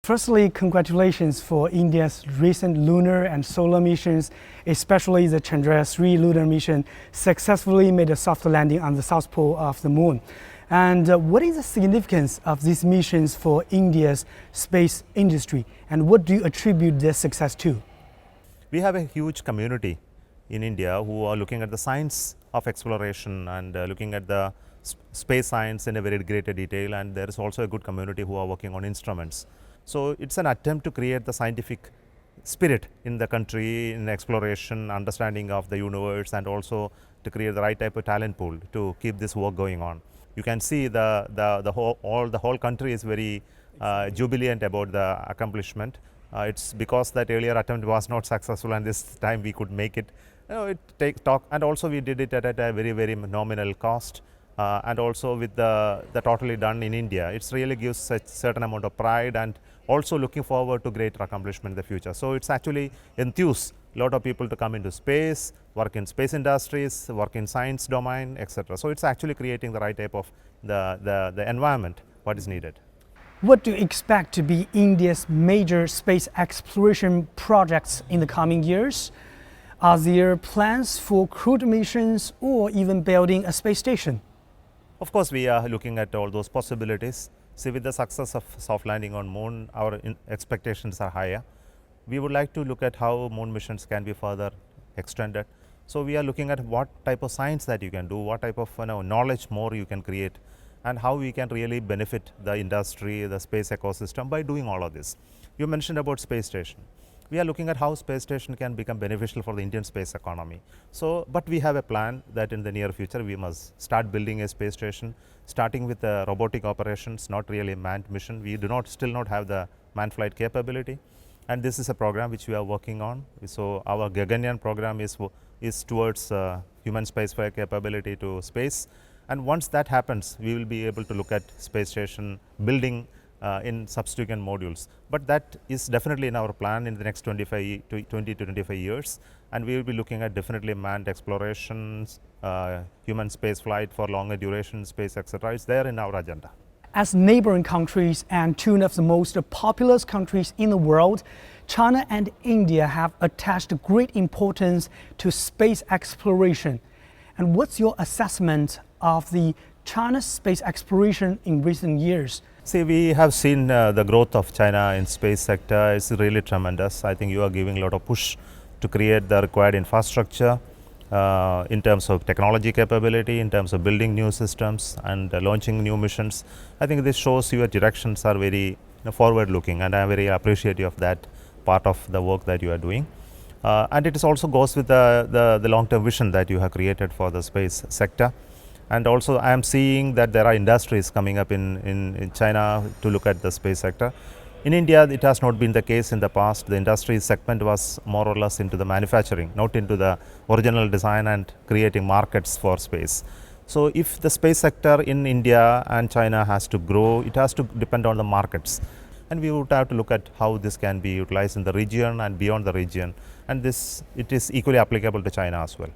Firstly, congratulations for India's recent lunar and solar missions, especially the Chandrayaan-3 lunar mission successfully made a soft landing on the south pole of the moon. And what is the significance of these missions for India's space industry, and what do you attribute their success to? We have a huge community in India who are looking at the science of exploration and looking at the space science in a very greater detail, and there is also a good community who are working on instruments. So it's an attempt to create the scientific spirit in the country in exploration, understanding of the universe, and also to create the right type of talent pool to keep this work going on. You can see the whole country is very jubilant about the accomplishment. It's because that earlier attempt was not successful, and this time we could make it. It takes talk, and also we did it at a very nominal cost. And also with the totally done in India, it really gives a certain amount of pride, and also looking forward to greater accomplishment in the future. So it's actually enthused a lot of people to come into space, work in space industries, work in science domain, etc. So it's actually creating the right type of the environment what is needed. What do you expect to be India's major space exploration projects in the coming years? Are there plans for crewed missions or even building a space station? Of course, we are looking at all those possibilities. See, with the success of soft landing on moon, our expectations are higher. We would like to look at how moon missions can be further extended. So we are looking at what type of science that you can do, what type of knowledge more you can create, and how we can really benefit the industry, the space ecosystem by doing all of this. You mentioned about space station. We are looking at how space station can become beneficial for the Indian space economy. So, but we have a plan that in the near future we must start building a space station, starting with the robotic operations, not really a manned mission. We still not have the manned flight capability, and this is a program which we are working on. So our Gaganyaan program is towards human spaceflight capability to space, and once that happens, we will be able to look at space station building in subsequent modules. But that is definitely in our plan in the next 20 to 25 years, and we will be looking at definitely manned explorations, human space flight for longer duration space, etc. It's there in our agenda. As neighboring countries and two of the most populous countries in the world, China and India have attached great importance to space exploration. And what's your assessment of the China's space exploration in recent years? See, we have seen the growth of China in space sector is really tremendous. I think you are giving a lot of push to create the required infrastructure in terms of technology capability, in terms of building new systems and launching new missions. I think this shows your directions are very forward looking, and I am very appreciative of that part of the work that you are doing. And it is also goes with the long-term vision that you have created for the space sector. And also I am seeing that there are industries coming up in China to look at the space sector. In India, it has not been the case in the past. The industry segment was more or less into the manufacturing, not into the original design and creating markets for space. So if the space sector in India and China has to grow, it has to depend on the markets. And we would have to look at how this can be utilized in the region and beyond the region. And it is equally applicable to China as well.